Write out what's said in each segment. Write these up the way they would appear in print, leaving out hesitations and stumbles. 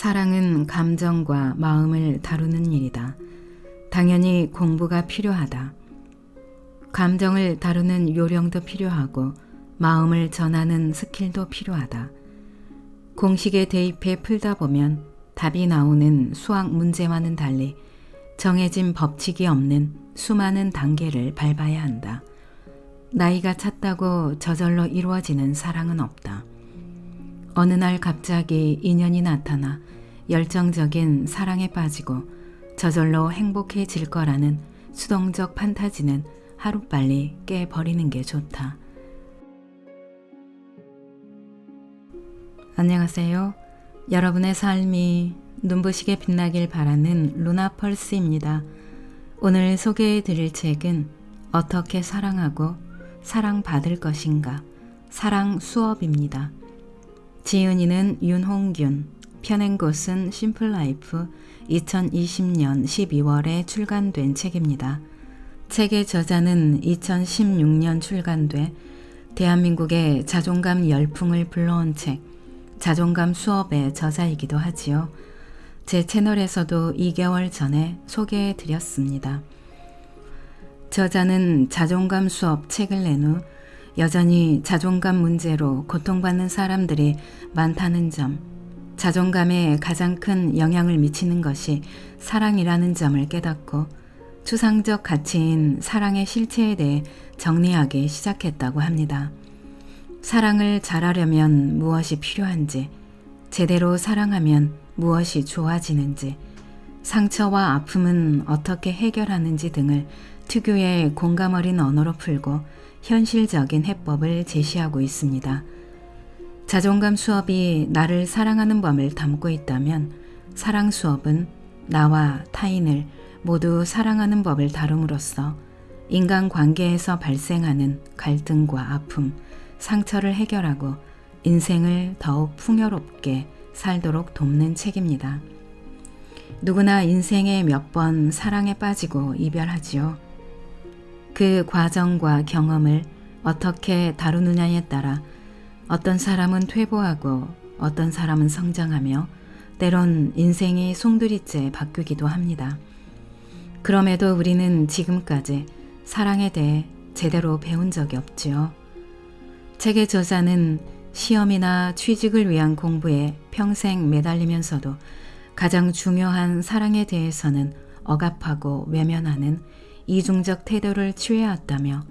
사랑은 감정과 마음을 다루는 일이다. 당연히 공부가 필요하다. 감정을 다루는 요령도 필요하고 마음을 전하는 스킬도 필요하다. 공식에 대입해 풀다 보면 답이 나오는 수학 문제와는 달리 정해진 법칙이 없는 수많은 단계를 밟아야 한다. 나이가 찼다고 저절로 이루어지는 사랑은 없다. 어느 날 갑자기 인연이 나타나 열정적인 사랑에 빠지고 저절로 행복해질 거라는 수동적 판타지는 하루빨리 깨버리는 게 좋다. 안녕하세요. 여러분의 삶이 눈부시게 빛나길 바라는 루나펄스입니다. 오늘 소개해 드릴 책은 어떻게 사랑하고 사랑받을 것인가? 사랑 수업입니다. 지은이는 윤홍균, 펴낸 곳은 심플라이프, 2020년 12월에 출간된 책입니다. 책의 저자는 2016년 출간돼 대한민국의 자존감 열풍을 불러온 책, 자존감 수업의 저자이기도 하지요. 제 채널에서도 2개월 전에 소개해 드렸습니다. 저자는 자존감 수업 책을 낸 후 여전히 자존감 문제로 고통받는 사람들이 많다는 점, 자존감에 가장 큰 영향을 미치는 것이 사랑이라는 점을 깨닫고 추상적 가치인 사랑의 실체에 대해 정리하기 시작했다고 합니다. 사랑을 잘하려면 무엇이 필요한지, 제대로 사랑하면 무엇이 좋아지는지, 상처와 아픔은 어떻게 해결하는지 등을 특유의 공감 어린 언어로 풀고 현실적인 해법을 제시하고 있습니다. 자존감 수업이 나를 사랑하는 법을 담고 있다면 사랑 수업은 나와 타인을 모두 사랑하는 법을 다룸으로써 인간관계에서 발생하는 갈등과 아픔, 상처를 해결하고 인생을 더욱 풍요롭게 살도록 돕는 책입니다. 누구나 인생에 몇 번 사랑에 빠지고 이별하지요. 그 과정과 경험을 어떻게 다루느냐에 따라 어떤 사람은 퇴보하고 어떤 사람은 성장하며 때론 인생이 송두리째 바뀌기도 합니다. 그럼에도 우리는 지금까지 사랑에 대해 제대로 배운 적이 없지요. 책의 저자는 시험이나 취직을 위한 공부에 평생 매달리면서도 가장 중요한 사랑에 대해서는 억압하고 외면하는 이중적 태도를 취해왔다며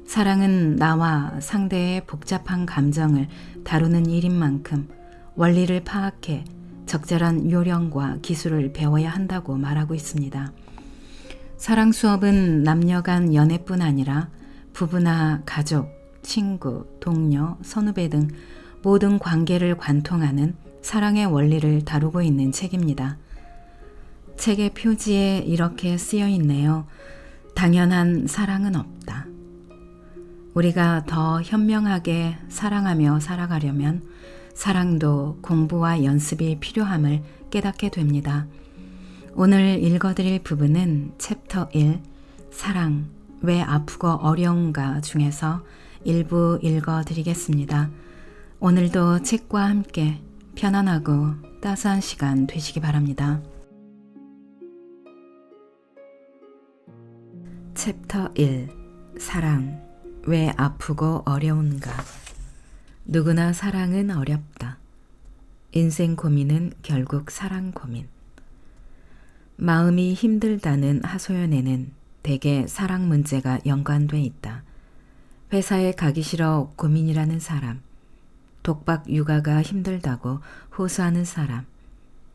사랑은 나와 상대의 복잡한 감정을 다루는 일인 만큼 원리를 파악해 적절한 요령과 기술을 배워야 한다고 말하고 있습니다. 사랑 수업은 남녀 간 연애뿐 아니라 부부나 가족, 친구, 동료, 선후배 등 모든 관계를 관통하는 사랑의 원리를 다루고 있는 책입니다. 책의 표지에 이렇게 쓰여 있네요. 당연한 사랑은 없다. 우리가 더 현명하게 사랑하며 살아가려면 사랑도 공부와 연습이 필요함을 깨닫게 됩니다. 오늘 읽어드릴 부분은 챕터 1, 사랑, 왜 아프고 어려운가 중에서 일부 읽어드리겠습니다. 오늘도 책과 함께 편안하고 따스한 시간 되시기 바랍니다. 챕터 1, 사랑, 왜 아프고 어려운가? 누구나 사랑은 어렵다. 인생 고민은 결국 사랑 고민. 마음이 힘들다는 하소연에는 대개 사랑 문제가 연관돼 있다. 회사에 가기 싫어 고민이라는 사람, 독박 육아가 힘들다고 호소하는 사람,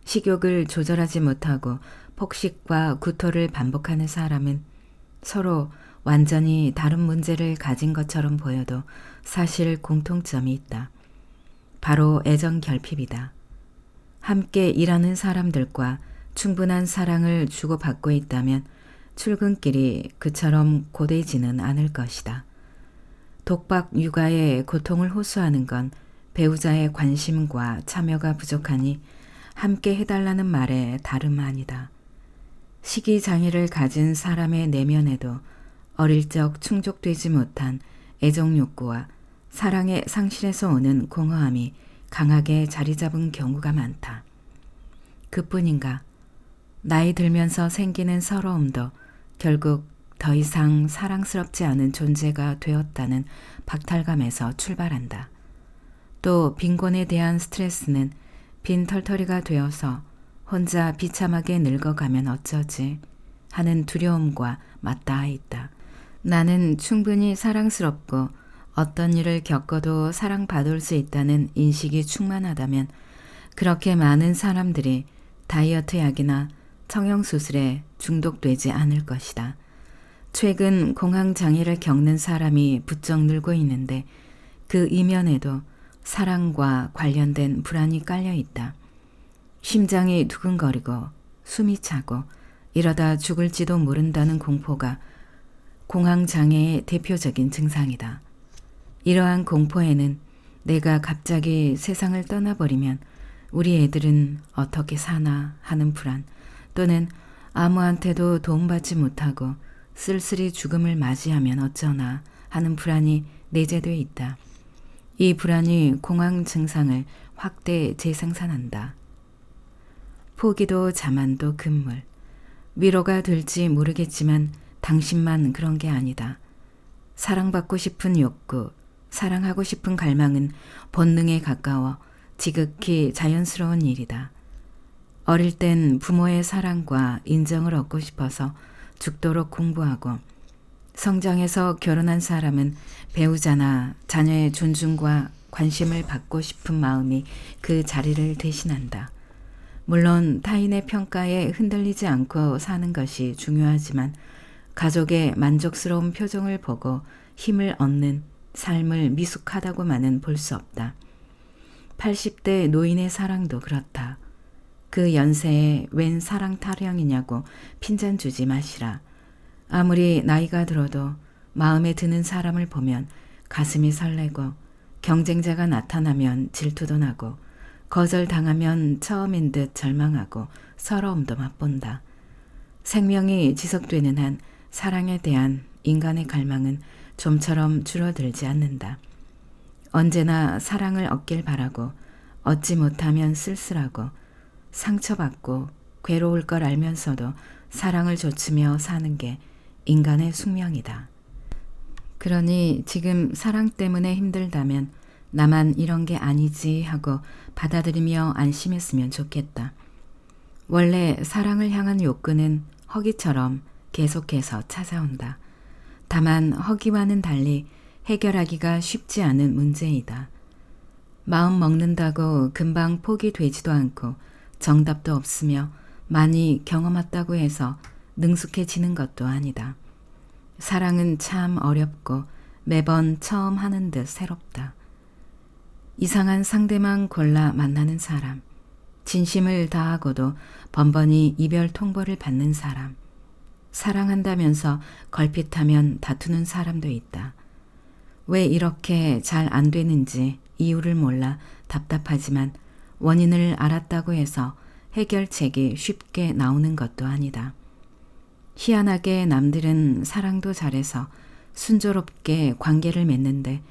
식욕을 조절하지 못하고 폭식과 구토를 반복하는 사람은 서로 완전히 다른 문제를 가진 것처럼 보여도 사실 공통점이 있다. 바로 애정 결핍이다. 함께 일하는 사람들과 충분한 사랑을 주고받고 있다면 출근길이 그처럼 고되지는 않을 것이다. 독박 육아의 고통을 호소하는 건 배우자의 관심과 참여가 부족하니 함께 해달라는 말에 다름 아니다. 식이장애를 가진 사람의 내면에도 어릴 적 충족되지 못한 애정 욕구와 사랑의 상실에서 오는 공허함이 강하게 자리 잡은 경우가 많다. 그뿐인가? 나이 들면서 생기는 서러움도 결국 더 이상 사랑스럽지 않은 존재가 되었다는 박탈감에서 출발한다. 또 빈곤에 대한 스트레스는 빈털터리가 되어서 혼자 비참하게 늙어가면 어쩌지 하는 두려움과 맞닿아 있다. 나는 충분히 사랑스럽고 어떤 일을 겪어도 사랑받을 수 있다는 인식이 충만하다면 그렇게 많은 사람들이 다이어트 약이나 성형수술에 중독되지 않을 것이다. 최근 공황장애를 겪는 사람이 부쩍 늘고 있는데 그 이면에도 사랑과 관련된 불안이 깔려 있다. 심장이 두근거리고 숨이 차고 이러다 죽을지도 모른다는 공포가 공황장애의 대표적인 증상이다. 이러한 공포에는 내가 갑자기 세상을 떠나버리면 우리 애들은 어떻게 사나 하는 불안, 또는 아무한테도 도움받지 못하고 쓸쓸히 죽음을 맞이하면 어쩌나 하는 불안이 내재되어 있다. 이 불안이 공황 증상을 확대 재생산한다. 포기도 자만도 금물. 위로가 될지 모르겠지만 당신만 그런 게 아니다. 사랑받고 싶은 욕구, 사랑하고 싶은 갈망은 본능에 가까워 지극히 자연스러운 일이다. 어릴 땐 부모의 사랑과 인정을 얻고 싶어서 죽도록 공부하고, 성장해서 결혼한 사람은 배우자나 자녀의 존중과 관심을 받고 싶은 마음이 그 자리를 대신한다. 물론 타인의 평가에 흔들리지 않고 사는 것이 중요하지만 가족의 만족스러운 표정을 보고 힘을 얻는 삶을 미숙하다고만은 볼 수 없다. 80대 노인의 사랑도 그렇다. 그 연세에 웬 사랑 타령이냐고 핀잔 주지 마시라. 아무리 나이가 들어도 마음에 드는 사람을 보면 가슴이 설레고, 경쟁자가 나타나면 질투도 나고, 거절당하면 처음인 듯 절망하고 서러움도 맛본다. 생명이 지속되는 한 사랑에 대한 인간의 갈망은 좀처럼 줄어들지 않는다. 언제나 사랑을 얻길 바라고 얻지 못하면 쓸쓸하고 상처받고 괴로울 걸 알면서도 사랑을 좇으며 사는 게 인간의 숙명이다. 그러니 지금 사랑 때문에 힘들다면 나만 이런 게 아니지 하고 받아들이며 안심했으면 좋겠다. 원래 사랑을 향한 욕구는 허기처럼 계속해서 찾아온다. 다만 허기와는 달리 해결하기가 쉽지 않은 문제이다. 마음 먹는다고 금방 포기되지도 않고 정답도 없으며 많이 경험했다고 해서 능숙해지는 것도 아니다. 사랑은 참 어렵고 매번 처음 하는 듯 새롭다. 이상한 상대만 골라 만나는 사람, 진심을 다하고도 번번이 이별 통보를 받는 사람, 사랑한다면서 걸핏하면 다투는 사람도 있다. 왜 이렇게 잘 안 되는지 이유를 몰라 답답하지만 원인을 알았다고 해서 해결책이 쉽게 나오는 것도 아니다. 희한하게 남들은 사랑도 잘해서 순조롭게 관계를 맺는데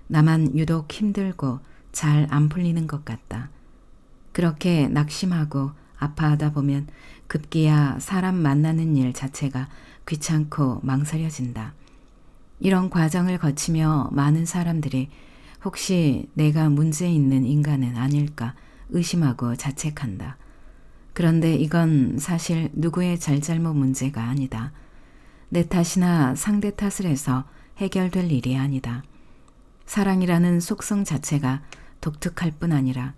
나만 유독 힘들고 잘 안 풀리는 것 같다. 그렇게 낙심하고 아파하다 보면 급기야 사람 만나는 일 자체가 귀찮고 망설여진다. 이런 과정을 거치며 많은 사람들이 혹시 내가 문제 있는 인간은 아닐까 의심하고 자책한다. 그런데 이건 사실 누구의 잘잘못 문제가 아니다. 내 탓이나 상대 탓을 해서 해결될 일이 아니다. 사랑이라는 속성 자체가 독특할 뿐 아니라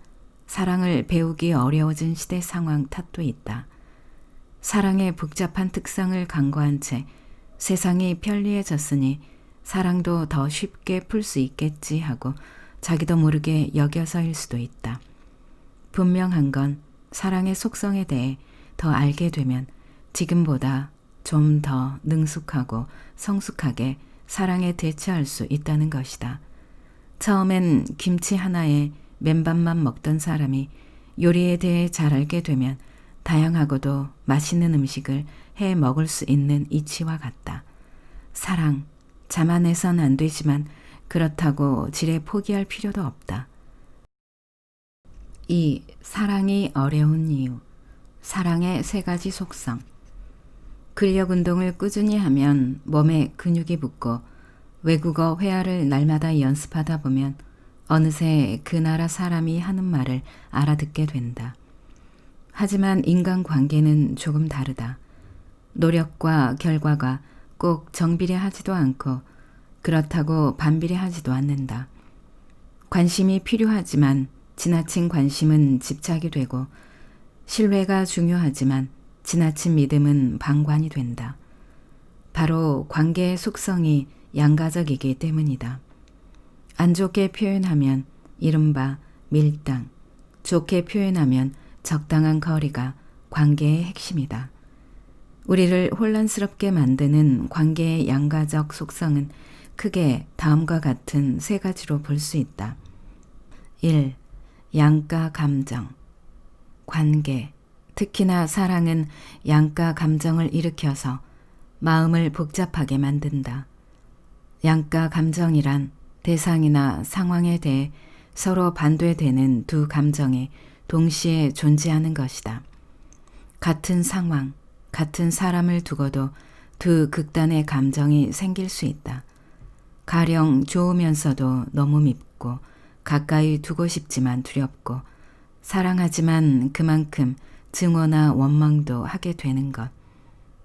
사랑을 배우기 어려워진 시대 상황 탓도 있다. 사랑의 복잡한 특성을 간과한 채 세상이 편리해졌으니 사랑도 더 쉽게 풀 수 있겠지 하고 자기도 모르게 여겨서일 수도 있다. 분명한 건 사랑의 속성에 대해 더 알게 되면 지금보다 좀 더 능숙하고 성숙하게 사랑에 대처할 수 있다는 것이다. 처음엔 김치 하나에 맨밥만 먹던 사람이 요리에 대해 잘 알게 되면 다양하고도 맛있는 음식을 해 먹을 수 있는 이치와 같다. 사랑, 자만해선 안 되지만 그렇다고 지레 포기할 필요도 없다. 이 사랑이 어려운 이유. 사랑의 세 가지 속성. 근력 운동을 꾸준히 하면 몸에 근육이 붙고 외국어 회화를 날마다 연습하다 보면 어느새 그 나라 사람이 하는 말을 알아듣게 된다. 하지만 인간관계는 조금 다르다. 노력과 결과가 꼭 정비례하지도 않고 그렇다고 반비례하지도 않는다. 관심이 필요하지만 지나친 관심은 집착이 되고 신뢰가 중요하지만 지나친 믿음은 방관이 된다. 바로 관계의 속성이 양가적이기 때문이다. 안 좋게 표현하면 이른바 밀당, 좋게 표현하면 적당한 거리가 관계의 핵심이다. 우리를 혼란스럽게 만드는 관계의 양가적 속성은 크게 다음과 같은 세 가지로 볼 수 있다. 1. 양가 감정. 관계, 특히나 사랑은 양가 감정을 일으켜서 마음을 복잡하게 만든다. 양가 감정이란 대상이나 상황에 대해 서로 반대되는 두 감정이 동시에 존재하는 것이다. 같은 상황, 같은 사람을 두고도 두 극단의 감정이 생길 수 있다. 가령 좋으면서도 너무 밉고 가까이 두고 싶지만 두렵고 사랑하지만 그만큼 증오나 원망도 하게 되는 것.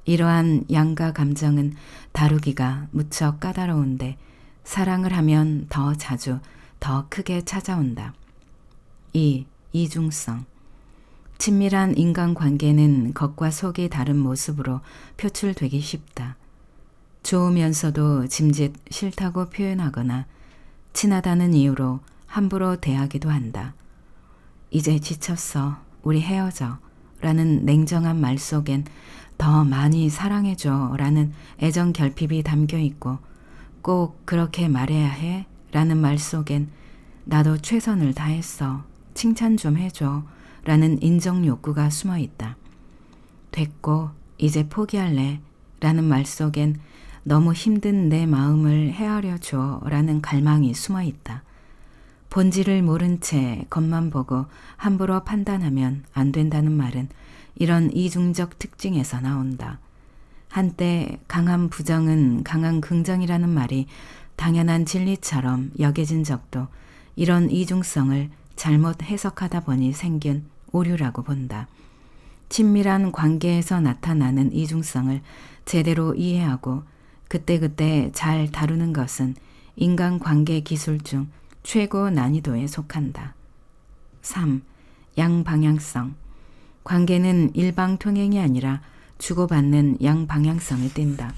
이러한 양가 감정은 다루기가 무척 까다로운데 사랑을 하면 더 자주, 더 크게 찾아온다. 2. 이중성. 친밀한 인간관계는 겉과 속이 다른 모습으로 표출되기 쉽다. 좋으면서도 짐짓 싫다고 표현하거나 친하다는 이유로 함부로 대하기도 한다. 이제 지쳤어. 우리 헤어져. 라는 냉정한 말 속엔 더 많이 사랑해줘 라는 애정 결핍이 담겨 있고 꼭 그렇게 말해야 해? 라는 말 속엔 나도 최선을 다했어. 칭찬 좀 해줘. 라는 인정 욕구가 숨어 있다. 됐고 이제 포기할래. 라는 말 속엔 너무 힘든 내 마음을 헤아려 줘. 라는 갈망이 숨어 있다. 본질을 모른 채 겉만 보고 함부로 판단하면 안 된다는 말은 이런 이중적 특징에서 나온다. 한때 강한 부정은 강한 긍정이라는 말이 당연한 진리처럼 여겨진 적도 이런 이중성을 잘못 해석하다 보니 생긴 오류라고 본다. 친밀한 관계에서 나타나는 이중성을 제대로 이해하고 그때그때 잘 다루는 것은 인간관계 기술 중 최고 난이도에 속한다. 3. 양방향성. 관계는 일방통행이 아니라 주고받는 양방향성을 띈다.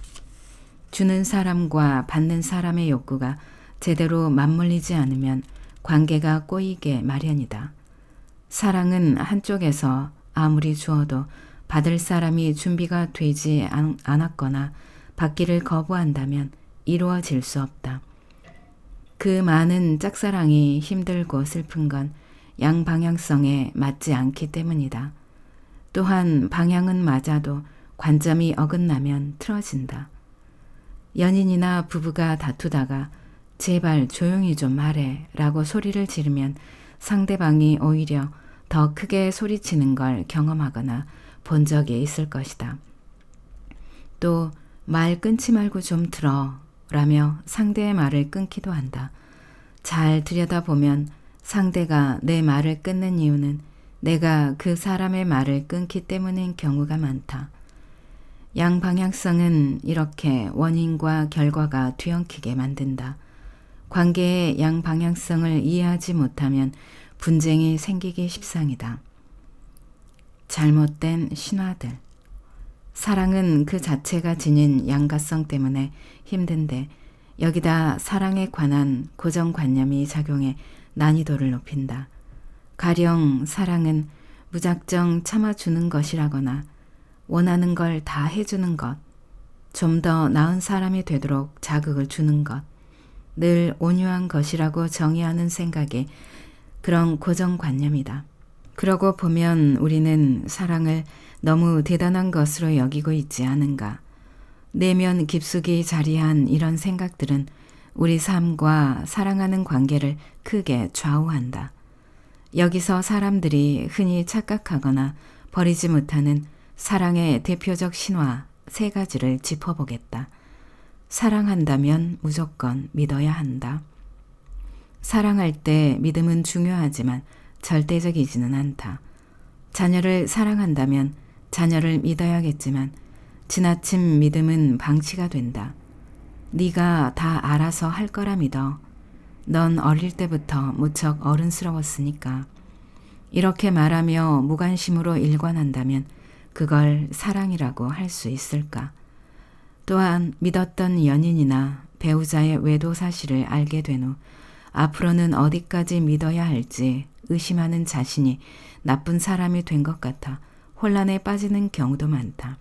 주는 사람과 받는 사람의 욕구가 제대로 맞물리지 않으면 관계가 꼬이게 마련이다. 사랑은 한쪽에서 아무리 주어도 받을 사람이 준비가 되지 않았거나 받기를 거부한다면 이루어질 수 없다. 그 많은 짝사랑이 힘들고 슬픈 건 양방향성에 맞지 않기 때문이다. 또한 방향은 맞아도 관점이 어긋나면 틀어진다. 연인이나 부부가 다투다가 제발 조용히 좀 말해 라고 소리를 지르면 상대방이 오히려 더 크게 소리치는 걸 경험하거나 본 적이 있을 것이다. 또 말 끊지 말고 좀 들어 라며 상대의 말을 끊기도 한다. 잘 들여다보면 상대가 내 말을 끊는 이유는 내가 그 사람의 말을 끊기 때문인 경우가 많다. 양방향성은 이렇게 원인과 결과가 뒤엉키게 만든다. 관계의 양방향성을 이해하지 못하면 분쟁이 생기기 십상이다. 잘못된 신화들. 사랑은 그 자체가 지닌 양가성 때문에 힘든데 여기다 사랑에 관한 고정관념이 작용해 난이도를 높인다. 가령 사랑은 무작정 참아주는 것이라거나 원하는 걸 다 해주는 것, 좀 더 나은 사람이 되도록 자극을 주는 것, 늘 온유한 것이라고 정의하는 생각이 그런 고정관념이다. 그러고 보면 우리는 사랑을 너무 대단한 것으로 여기고 있지 않은가. 내면 깊숙이 자리한 이런 생각들은 우리 삶과 사랑하는 관계를 크게 좌우한다. 여기서 사람들이 흔히 착각하거나 버리지 못하는 사랑의 대표적 신화 3가지를 짚어보겠다. 사랑한다면 무조건 믿어야 한다. 사랑할 때 믿음은 중요하지만 절대적이지는 않다. 자녀를 사랑한다면 자녀를 믿어야겠지만 지나친 믿음은 방치가 된다. 네가 다 알아서 할 거라 믿어. 넌 어릴 때부터 무척 어른스러웠으니까. 이렇게 말하며 무관심으로 일관한다면 그걸 사랑이라고 할 수 있을까? 또한 믿었던 연인이나 배우자의 외도 사실을 알게 된 후 앞으로는 어디까지 믿어야 할지 의심하는 자신이 나쁜 사람이 된 것 같아 혼란에 빠지는 경우도 많다.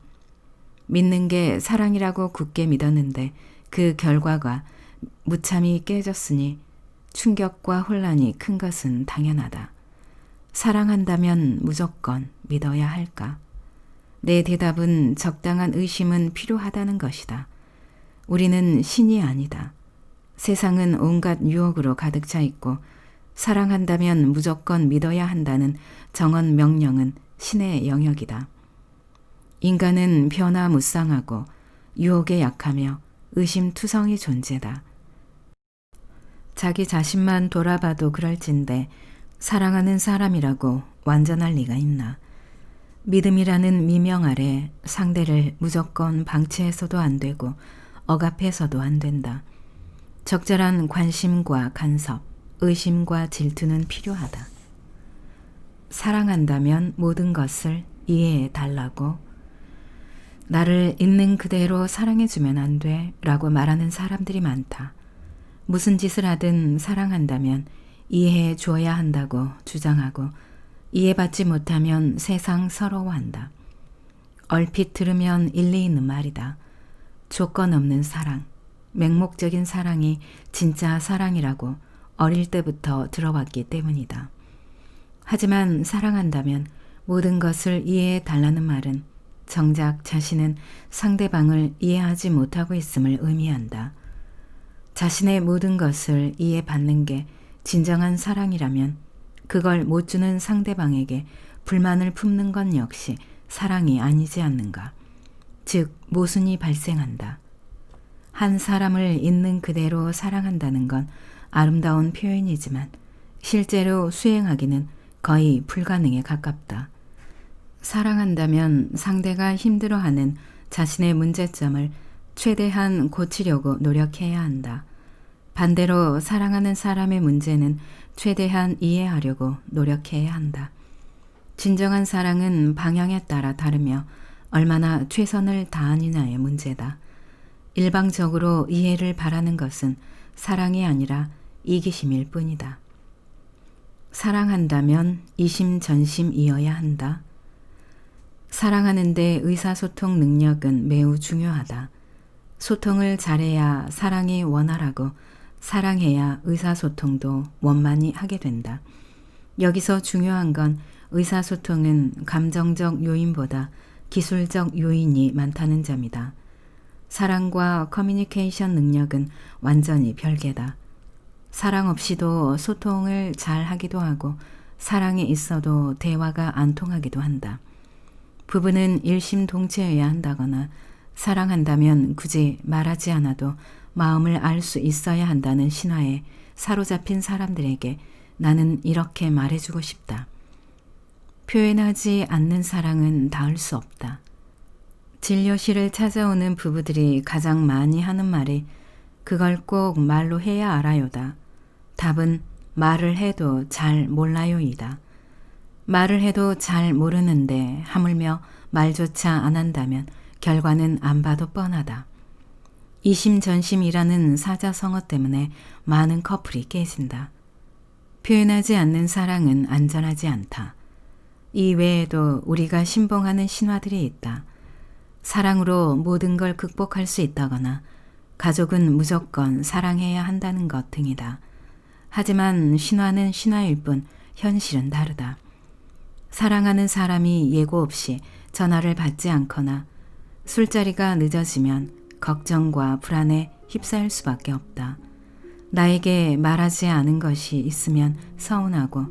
믿는 게 사랑이라고 굳게 믿었는데 그 결과가 무참히 깨졌으니 충격과 혼란이 큰 것은 당연하다. 사랑한다면 무조건 믿어야 할까? 내 대답은 적당한 의심은 필요하다는 것이다. 우리는 신이 아니다. 세상은 온갖 유혹으로 가득 차 있고 사랑한다면 무조건 믿어야 한다는 정언 명령은 신의 영역이다. 인간은 변화무쌍하고 유혹에 약하며 의심투성이 존재다. 자기 자신만 돌아봐도 그럴진데 사랑하는 사람이라고 완전할 리가 있나. 믿음이라는 미명 아래 상대를 무조건 방치해서도 안 되고 억압해서도 안 된다. 적절한 관심과 간섭, 의심과 질투는 필요하다. 사랑한다면 모든 것을 이해해 달라고. 나를 있는 그대로 사랑해주면 안 돼 라고 말하는 사람들이 많다. 무슨 짓을 하든 사랑한다면 이해해 주어야 한다고 주장하고 이해받지 못하면 세상 서러워한다. 얼핏 들으면 일리 있는 말이다. 조건 없는 사랑, 맹목적인 사랑이 진짜 사랑이라고 어릴 때부터 들어왔기 때문이다. 하지만 사랑한다면 모든 것을 이해해 달라는 말은 정작 자신은 상대방을 이해하지 못하고 있음을 의미한다. 자신의 모든 것을 이해받는 게 진정한 사랑이라면 그걸 못 주는 상대방에게 불만을 품는 건 역시 사랑이 아니지 않는가. 즉 모순이 발생한다. 한 사람을 있는 그대로 사랑한다는 건 아름다운 표현이지만 실제로 수행하기는 거의 불가능에 가깝다. 사랑한다면 상대가 힘들어하는 자신의 문제점을 최대한 고치려고 노력해야 한다. 반대로 사랑하는 사람의 문제는 최대한 이해하려고 노력해야 한다. 진정한 사랑은 방향에 따라 다르며 얼마나 최선을 다하느냐의 문제다. 일방적으로 이해를 바라는 것은 사랑이 아니라 이기심일 뿐이다. 사랑한다면 이심전심이어야 한다. 사랑하는데 의사소통 능력은 매우 중요하다. 소통을 잘해야 사랑이 원활하고 사랑해야 의사소통도 원만히 하게 된다. 여기서 중요한 건 의사소통은 감정적 요인보다 기술적 요인이 많다는 점이다. 사랑과 커뮤니케이션 능력은 완전히 별개다. 사랑 없이도 소통을 잘 하기도 하고 사랑이 있어도 대화가 안 통하기도 한다. 부부는 일심동체여야 한다거나 사랑한다면 굳이 말하지 않아도 마음을 알 수 있어야 한다는 신화에 사로잡힌 사람들에게 나는 이렇게 말해주고 싶다. 표현하지 않는 사랑은 닿을 수 없다. 진료실을 찾아오는 부부들이 가장 많이 하는 말이 그걸 꼭 말로 해야 알아요다. 답은 말을 해도 잘 몰라요이다. 말을 해도 잘 모르는데 하물며 말조차 안 한다면 결과는 안 봐도 뻔하다. 이심전심이라는 사자성어 때문에 많은 커플이 깨진다. 표현하지 않는 사랑은 안전하지 않다. 이 외에도 우리가 신봉하는 신화들이 있다. 사랑으로 모든 걸 극복할 수 있다거나 가족은 무조건 사랑해야 한다는 것 등이다. 하지만 신화는 신화일 뿐 현실은 다르다. 사랑하는 사람이 예고 없이 전화를 받지 않거나 술자리가 늦어지면 걱정과 불안에 휩싸일 수밖에 없다. 나에게 말하지 않은 것이 있으면 서운하고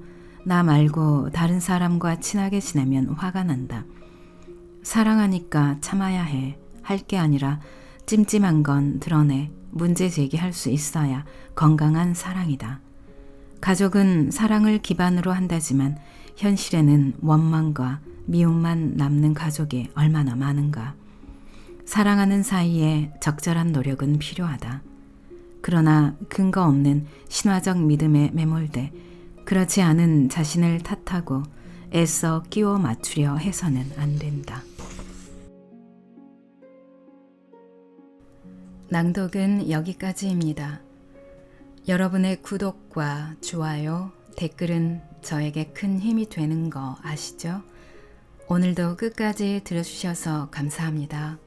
나 말고 다른 사람과 친하게 지내면 화가 난다. 사랑하니까 참아야 해. 할 게 아니라 찜찜한 건 드러내 문제 제기할 수 있어야 건강한 사랑이다. 가족은 사랑을 기반으로 한다지만 현실에는 원망과 미움만 남는 가족이 얼마나 많은가. 사랑하는 사이에 적절한 노력은 필요하다. 그러나 근거 없는 신화적 믿음에 매몰돼 그렇지 않은 자신을 탓하고 애써 끼워 맞추려 해서는 안 된다. 낭독은 여기까지입니다. 여러분의 구독과 좋아요, 댓글은 저에게 큰 힘이 되는 거 아시죠? 오늘도 끝까지 들어주셔서 감사합니다.